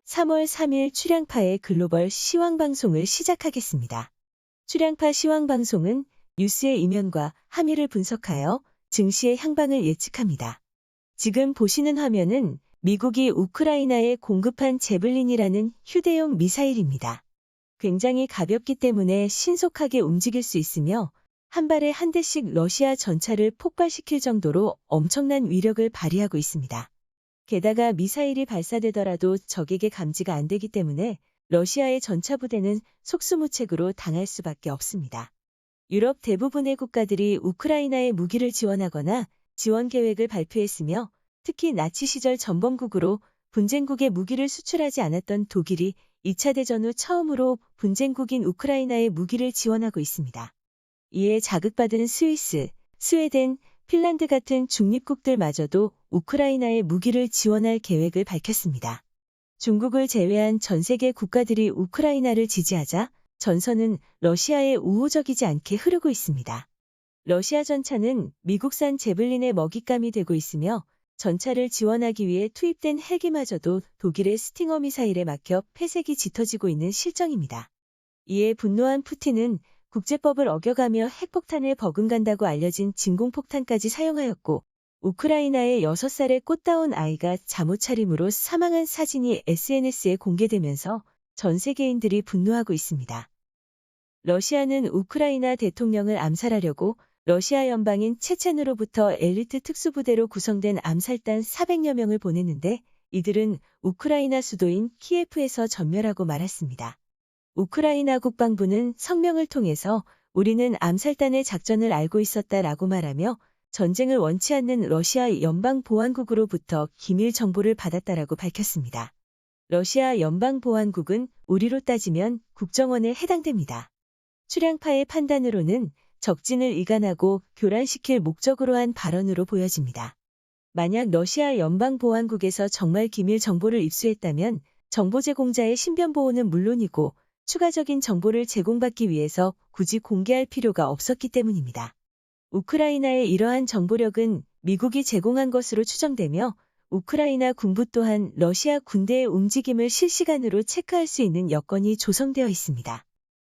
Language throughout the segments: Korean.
3월 3일 출향파의 글로벌 시황방송을 시작하겠습니다. 출향파 시황방송은 뉴스의 이면과 함의를 분석하여 증시의 향방을 예측합니다. 지금 보시는 화면은 미국이 우크라이나에 공급한 제블린이라는 휴대용 미사일입니다. 굉장히 가볍기 때문에 신속하게 움직일 수 있으며 한 발에 한 대씩 러시아 전차를 폭발시킬 정도로 엄청난 위력을 발휘하고 있습니다. 게다가 미사일이 발사되더라도 적에게 감지가 안 되기 때문에 러시아의 전차 부대는 속수무책으로 당할 수밖에 없습니다. 유럽 대부분의 국가들이 우크라이나에 무기를 지원하거나 지원 계획을 발표했으며 특히 나치 시절 전범국으로 분쟁국에 무기를 수출하지 않았던 독일이 2차 대전 후 처음으로 분쟁국인 우크라이나에 무기를 지원하고 있습니다. 이에 자극받은 스위스, 스웨덴, 핀란드 같은 중립국들마저도 우크라이나에 무기를 지원할 계획을 밝혔습니다. 중국을 제외한 전 세계 국가들이 우크라이나를 지지하자 전선은 러시아에 우호적이지 않게 흐르고 있습니다. 러시아 전차는 미국산 제블린의 먹잇감이 되고 있으며 전차를 지원하기 위해 투입된 헬기마저도 독일의 스팅어 미사일에 막혀 폐색이 짙어지고 있는 실정입니다. 이에 분노한 푸틴은 국제법을 어겨가며 핵폭탄을 버금간다고 알려진 진공폭탄까지 사용하였고 우크라이나의 6살의 꽃다운 아이가 잠옷 차림으로 사망한 사진이 SNS에 공개되면서 전 세계인들이 분노하고 있습니다. 러시아는 우크라이나 대통령을 암살하려고 러시아 연방인 체첸으로부터 엘리트 특수부대로 구성된 암살단 400여 명을 보냈는데 이들은 우크라이나 수도인 키예프에서 전멸하고 말았습니다. 우크라이나 국방부는 성명을 통해서 우리는 암살단의 작전을 알고 있었다라고 말하며 전쟁을 원치 않는 러시아 연방보안국으로부터 기밀 정보를 받았다라고 밝혔습니다. 러시아 연방보안국은 우리로 따지면 국정원에 해당됩니다. 출향파의 판단으로는 적진을 이간하고 교란시킬 목적으로 한 발언으로 보여집니다. 만약 러시아 연방보안국에서 정말 기밀 정보를 입수했다면 정보 제공자의 신변 보호는 물론이고 추가적인 정보를 제공받기 위해서 굳이 공개할 필요가 없었기 때문입니다. 우크라이나의 이러한 정보력은 미국이 제공한 것으로 추정되며 우크라이나 군부 또한 러시아 군대의 움직임을 실시간으로 체크할 수 있는 여건이 조성되어 있습니다.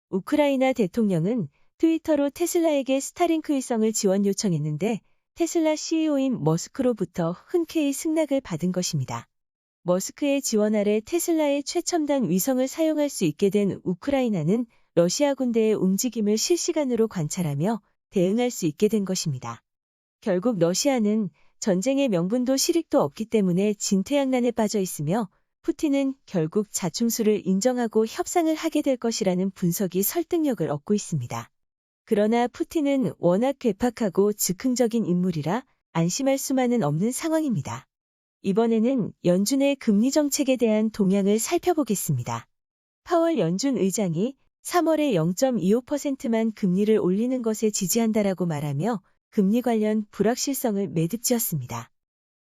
우크라이나 대통령은 트위터로 테슬라에게 스타링크 위성을 지원 요청했는데 테슬라 CEO인 머스크로부터 흔쾌히 승낙을 받은 것입니다. 머스크의 지원 아래 테슬라의 최첨단 위성을 사용할 수 있게 된 우크라이나는 러시아 군대의 움직임을 실시간으로 관찰하며 대응할 수 있게 된 것입니다. 결국 러시아는 전쟁의 명분도 실익도 없기 때문에 진퇴양난에 빠져 있으며 푸틴은 결국 자충수를 인정하고 협상을 하게 될 것이라는 분석이 설득력을 얻고 있습니다. 그러나 푸틴은 워낙 괴팍하고 즉흥적인 인물이라 안심할 수만은 없는 상황입니다. 이번에는 연준의 금리 정책에 대한 동향을 살펴보겠습니다. 파월 연준 의장이 3월에 0.25%만 금리를 올리는 것에 지지한다라고 말하며 금리 관련 불확실성을 매듭지었습니다.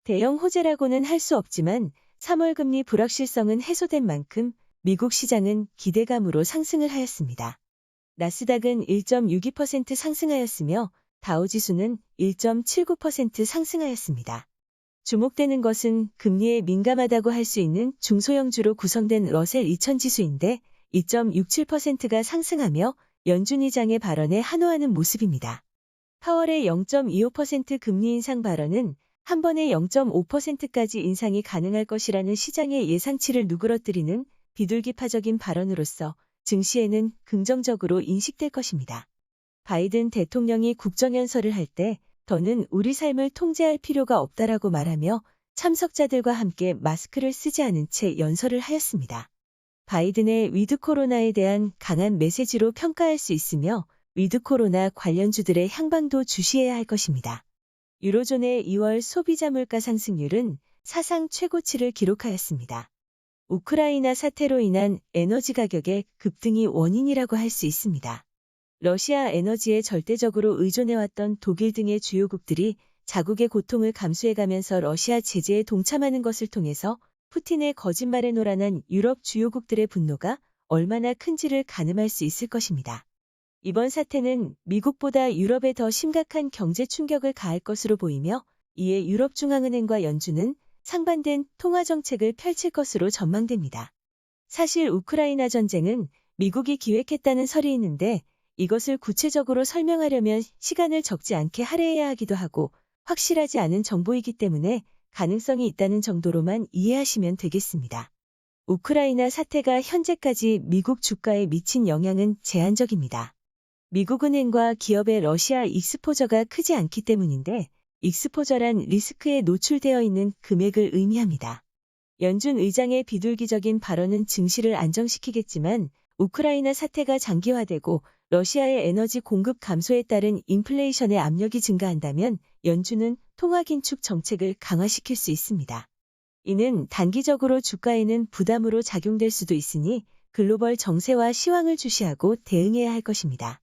대형 호재라고는 할 수 없지만 3월 금리 불확실성은 해소된 만큼 미국 시장은 기대감으로 상승을 하였습니다. 나스닥은 1.62% 상승하였으며 다우지수는 1.79% 상승하였습니다. 주목되는 것은 금리에 민감하다고 할 수 있는 중소형주로 구성된 러셀 2000 지수인데 2.67%가 상승하며 연준 의장의 발언에 환호하는 모습입니다. 파월의 0.25% 금리 인상 발언은 한 번에 0.5%까지 인상이 가능할 것이라는 시장의 예상치를 누그러뜨리는 비둘기파적인 발언으로서 증시에는 긍정적으로 인식될 것입니다. 바이든 대통령이 국정연설을 할 때 더는 우리 삶을 통제할 필요가 없다라고 말하며 참석자들과 함께 마스크를 쓰지 않은 채 연설을 하였습니다. 바이든의 위드 코로나에 대한 강한 메시지로 평가할 수 있으며 위드 코로나 관련주들의 향방도 주시해야 할 것입니다. 유로존의 2월 소비자 물가 상승률은 사상 최고치를 기록하였습니다. 우크라이나 사태로 인한 에너지 가격의 급등이 원인이라고 할 수 있습니다. 러시아 에너지에 절대적으로 의존해왔던 독일 등의 주요국들이 자국의 고통을 감수해가면서 러시아 제재에 동참하는 것을 통해서 푸틴의 거짓말에 노란한 유럽 주요국들의 분노가 얼마나 큰지를 가늠할 수 있을 것입니다. 이번 사태는 미국보다 유럽에 더 심각한 경제 충격을 가할 것으로 보이며 이에 유럽중앙은행과 연준은 상반된 통화 정책을 펼칠 것으로 전망됩니다. 사실 우크라이나 전쟁은 미국이 기획했다는 설이 있는데 이것을 구체적으로 설명하려면 시간을 적지 않게 할애해야 하기도 하고 확실하지 않은 정보이기 때문에 가능성이 있다는 정도로만 이해하시면 되겠습니다. 우크라이나 사태가 현재까지 미국 주가에 미친 영향은 제한적입니다. 미국 은행과 기업의 러시아 익스포저가 크지 않기 때문인데 익스포저란 리스크에 노출되어 있는 금액을 의미합니다. 연준 의장의 비둘기적인 발언은 증시를 안정시키겠지만 우크라이나 사태가 장기화되고 러시아의 에너지 공급 감소에 따른 인플레이션의 압력이 증가한다면 연준은 통화 긴축 정책을 강화시킬 수 있습니다. 이는 단기적으로 주가에는 부담으로 작용될 수도 있으니 글로벌 정세와 시황을 주시하고 대응해야 할 것입니다.